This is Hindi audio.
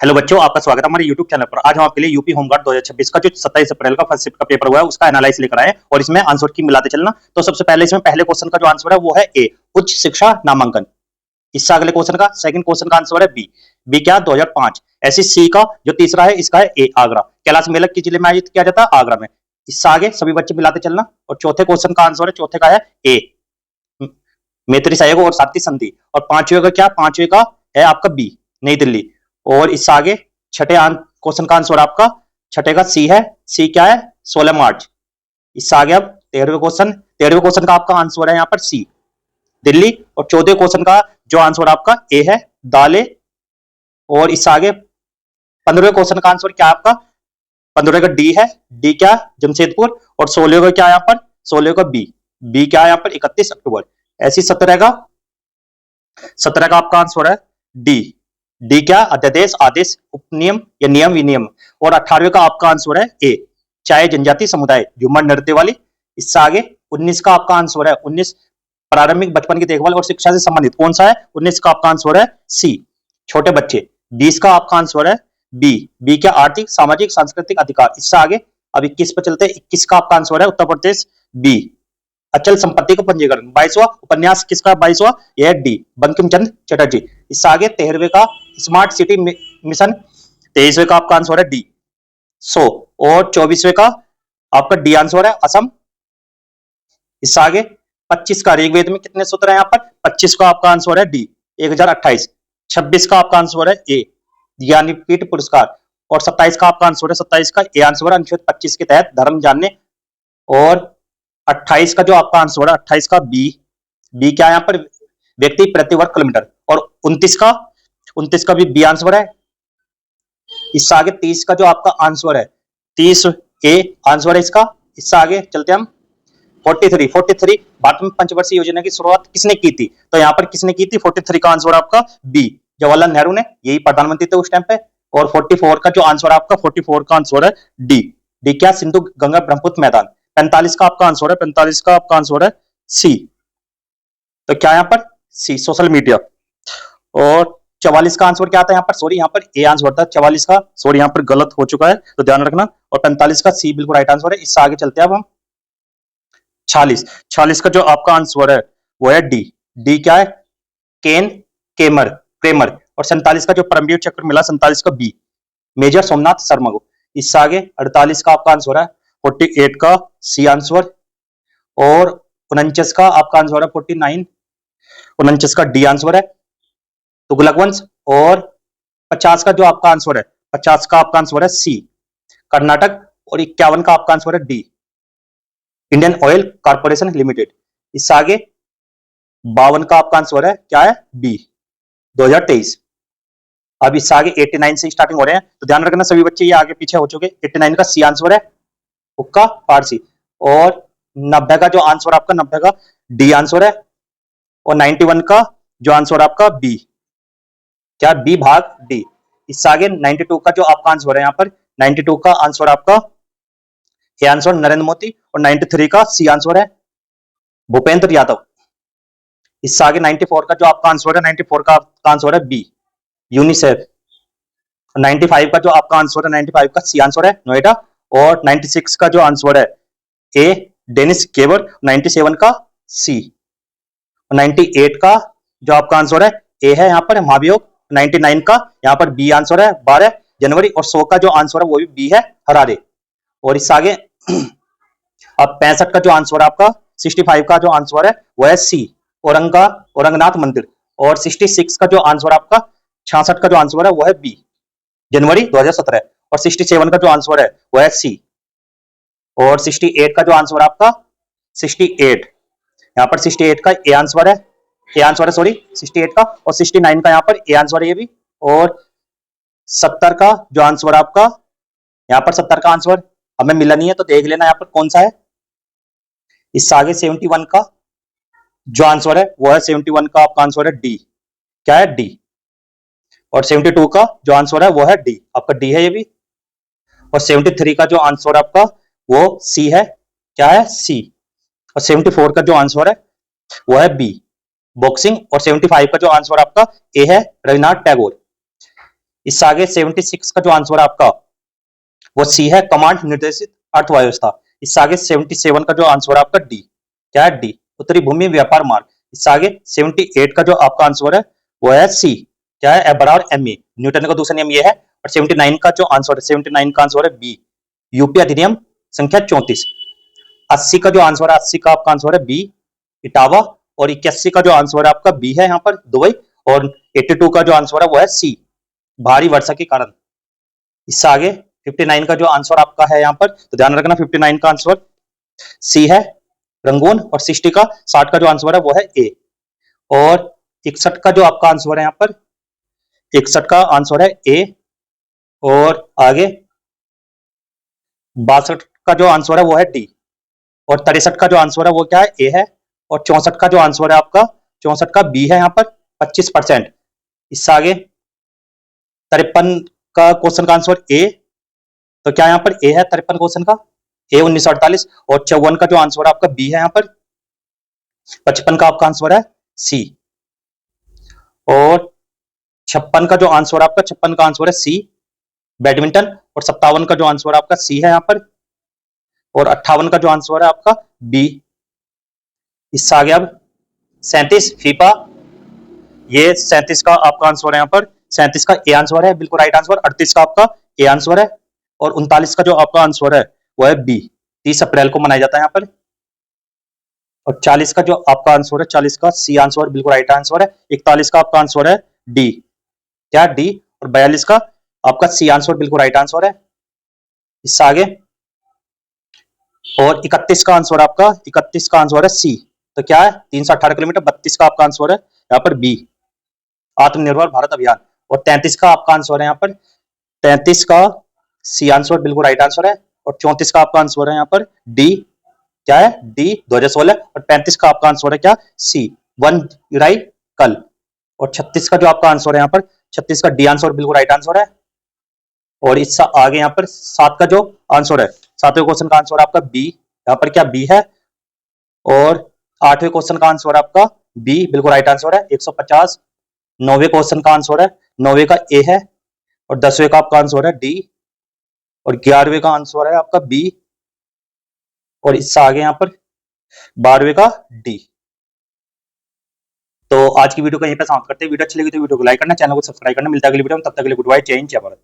हेलो बच्चों, आपका स्वागत है हमारे YouTube चैनल पर। आज हम आपके लिए यूपी होमगार्ड 2026 का जो 27 अप्रैल का फर्स्ट शिफ्ट का पेपर हुआ है उसका एनालाइज लेकर आए और इसमें आंसर की मिलाते चलना। तो सबसे पहले इसमें पहले क्वेश्चन का जो आंसर है वो है ए, उच्च शिक्षा नामांकन। इससे अगले क्वेश्चन का सेकंड क्वेश्चन का आंसर है बी। बी क्या? 2005। ऐसे सी का जो तीसरा है इसका है ए, आगरा। कैलाश मेलक के जिले में आयोजित किया जाता है आगरा में। इससे आगे सभी बच्चे मिलाते चलना। और चौथे क्वेश्चन का आंसर है, चौथे का है ए, मैत्री सहयोग और शांति संधि। और पांचवे का क्या? पांचवे का है आपका बी, नई दिल्ली। और इससे आगे छठे क्वेश्चन का आंसर आपका छठे का सी है। सी क्या है? 16 मार्च। इससे आगे अब 13वें क्वेश्चन का आपका आंसर है यहाँ पर सी, दिल्ली। और 14वें क्वेश्चन का जो आंसर आपका ए है, दाले। और इससे आगे 15वें क्वेश्चन का आंसर क्या आपका? 15वें का डी है। डी क्या? जमशेदपुर। और 16वें का क्या यहाँ पर? 16वें का बी। बी क्या है यहाँ पर? 31 अक्टूबर। ऐसी 17 का आपका आंसर है डी। डी क्या? अध्यादेश, आदेश, उपनियम या नियम, विनियम। और 18वें का आपका आंसर है ए, चाहे जनजाति समुदाय, झूमर नृत्य वाली। इससे आगे 19 का आपका आंसर है 19, प्रारंभिक बचपन की देखभाल और शिक्षा से संबंधित। कौन सा है? 19 का आपका आंसर है सी, छोटे बच्चे। 20 का आपका आंसर है बी। बी क्या? आर्थिक, सामाजिक, सांस्कृतिक अधिकार। इससे आगे अब 21 पर चलते हैं। 21 का आपका आंसर है उत्तर प्रदेश, बी, अचल संपत्ति का पंजीकरण। 22वां उपन्यास किसका? 22वां यह डी, बंकिम चंद्र चटर्जी। इससे आगे 13वें का स्मार्ट सिटी मिशन। 23वें का आपका आंसर है डी, 100। और 24वें का आपका डी आंसर है असम। इससे आगे 25 का ऋग्वेद में कितने सूत्र है यहाँ पर? 25 का आपका आंसर है डी, 1028। 26 का आपका आंसर है ए, ज्ञानपीठ पुरस्कार। और 27 का आपका आंसर है, 27 का ए आंसर है अनुच्छेद 25 के तहत धर्म जानने। और 28 का जो आपका आंसर है, 28 का बी। बी क्या है यहाँ पर? व्यक्ति प्रति वर्ग किलोमीटर। और 29 का भी बी आंसर है। इससे आगे 30 का जो आपका आंसर है, 30 ए आंसर है इसका। इससे आगे चलते हम 43 भारत में पंचवर्षीय योजना की शुरुआत किसने की थी? तो यहाँ पर किसने की थी? 43 का आंसर आपका बी, जवाहरलाल नेहरू ने, यही प्रधानमंत्री थे उस टाइम पे। और 44 का जो आंसर आपका 44 का आंसर है डी। डी क्या? सिंधु गंगा ब्रह्मपुत्र मैदान। 45 का आपका आंसर है, 45 का आपका आंसर है सी। तो क्या यहाँ पर? सी, सोशल मीडिया। और 44 का आंसर क्या आता है यहाँ पर? सॉरी, यहाँ पर ए आंसर था 44 का। सॉरी, यहाँ पर गलत हो चुका है तो ध्यान रखना। और 45 का सी बिल्कुल राइट आंसर है। इससे आगे चलते हैं अब हम 46 का जो आपका आंसर है वो है डी। डी क्या है? केन, क्रेमर। और 47 का जो परमवीर चक्र मिला, 47 का बी, मेजर सोमनाथ शर्मा को। इससे आगे 48 का आपका आंसर है 48 का सी आंसर। और 49 का आपका आंसर है 49, 49 का डी आंसर है, तुगलक वंश। और 50 का जो आपका आंसर है, 50 का आपका आंसर है सी, कर्नाटक। और 51 का आपका आंसर है D, Indian oil corporation limited. इससे आगे 52 का आपका आंसर है क्या है? बी, 2023। अब इससे आगे 89 से स्टार्टिंग हो रहे हैं तो ध्यान रखना सभी बच्चे, ये आगे पीछे हो चुके। 89 का सी आंसर है हुक्का फारसी। और 90 का जो आंसर आपका, 90 का डी आंसर है। और 91 का जो आंसर आपका बी, क्या? बी भाग डी। इससे आगे 92 का जो आपका आंसर है यहाँ पर, 92 का आंसर आपका ए आंसर नरेंद्र मोदी। और 93 का सी आंसर है भूपेंद्र यादव। इससे आगे 94 का जो आपका आंसर है, 94 का आंसर है बी, यूनिसेफ। 95 का जो आपका आंसर है, 95 का सी आंसर है नोएडा। और 96 का जो आंसर है ए, डेनिस केवर। 97 का सी। 98 का जो आपका आंसर है ए है यहाँ पर महाभियोग। 99 का यहाँ पर बी आंसर है 12 जनवरी। और 100 का जो आंसर है वो भी बी है, हरारे। और इससे आगे अब 65 का जो आंसर है आपका, 65 का जो आंसर है वो है सी, औरंगनाथ मंदिर। और 66 का जो आंसर आपका, 66 का जो आंसर है वो है बी, जनवरी 2017। और 67 का जो आंसर है वो है सी। और 68 का जो आंसर आपका, 68 यहाँ पर 68 का ए आंसर है, सॉरी 68 का। और 69 का यहाँ पर ए आंसर है ये भी। और 70 का जो आंसर आपका, यहाँ पर 70 का आंसर हमें मिला नहीं है तो देख लेना यहाँ पर कौन सा है। इससे आगे 71 का जो आंसर है वो है, 71 का आपका आंसर है डी, क्या है? डी। और 72 का जो आंसर है वो है डी, आपका डी है ये भी। और 73 का जो आंसर आपका वो सी है, क्या है? सी। और 74 का जो आंसर है वो है बी, बॉक्सिंग। और 75 का जो आंसर आपका ए है, रविन्द्रनाथ टैगोर। इससे आगे 76 का जो आंसर है आपका वो सी है, कमांड निर्देशित अर्थव्यवस्था। इससे आगे 77 का जो आंसर है आपका डी, क्या है डी, उत्तरी भूमि व्यापार मार्ग। इससे आगे 78 का जो आपका आंसर है वो है सी, क्या है F बराबर एम ए, न्यूटन का दूसरा नियम ये है। और 79 का जो आंसर है, 79 का आंसर है बी, यूपी अधिनियम संख्या 34। 80 का जो आंसर है, 80 का आपका आंसर है बी, इटावा। और 81 का जो आंसर है आपका बी है यहाँ पर दुबई। और 82 का जो आंसर है वो है सी, भारी वर्षा के कारण। इससे आगे 59 का जो आंसर आपका है यहाँ पर, तो ध्यान रखना 59 का आंसर सी है, रंगून। और 60 का जो आंसर है वो है ए। और 61 का जो आपका आंसर है यहाँ पर, 61 का आंसर है ए। और आगे 62 का जो आंसर है वो है डी। और 63 का जो आंसर है वो क्या है ए है। और 64 का जो आंसर है आपका, 64 का बी है यहाँ पर 25%। इससे आगे 53 का क्वेश्चन का आंसर ए, तो क्या यहाँ पर ए है 53 क्वेश्चन का, ए 1948। और 54 का जो आंसर है आपका बी है यहाँ पर, 55 का आपका आंसर है सी। और 56 का जो आंसर है आपका, 56 का आंसर है सी, बैडमिंटन। और 57 का जो आंसर है आपका सी है यहाँ पर। और 58 का जो आंसर है आपका बी। इससे आगे अब 37 फीफा, ये 37 का आपका आंसर है यहाँ पर, 37 का ए आंसर है, बिल्कुल राइट आंसर। 38 का आपका ए आंसर है। और 39 का जो आपका आंसर है वो है बी, 30 अप्रैल को मनाया जाता है यहाँ पर। और 40 का जो आपका आंसर है, 40 का सी आंसर बिल्कुल राइट आंसर है। 41 का आपका आंसर है डी, क्या डी। और 42 का आपका सी आंसर बिल्कुल राइट आंसर है। इससे आगे और 31 का आंसर आपका, 31 का आंसर है सी, तो क्या है 318 किलोमीटर। 32 का आपका आंसर है यहाँ पर बी, आत्मनिर्भर भारत अभियान। और 33 का आपका आंसर है यहाँ पर, 33 का सी आंसर बिल्कुल राइट आंसर है। और 34 का आपका आंसर है यहाँ पर डी, क्या है डी 2016। और 35 का आपका आंसर है क्या सी, 1 जुलाई कल। और 36 का जो आपका आंसर है यहाँ पर, 36 का डी आंसर बिल्कुल राइट आंसर है। और इससे आगे यहाँ पर 7 का जो आंसर है, 7वें क्वेश्चन का आंसर आपका बी, यहाँ पर क्या बी है। और 8वें क्वेश्चन का आंसर आपका बी बिल्कुल राइट आंसर है 150। 9वें क्वेश्चन का आंसर है, 9वें का ए है। और 10वें का आपका आंसर है डी। और 11वें का आंसर है आपका बी। और इससे आगे यहाँ पर 12वें का डी। तो आज की वीडियो को यहीं पे समाप्त करते हैं। वीडियो अच्छी लगी तो वीडियो को लाइक करना, चैनल को सब्सक्राइब करना। मिलता है अगली वीडियो में, तब तक के लिए गुड बाय, जय हिंद, जय भारत।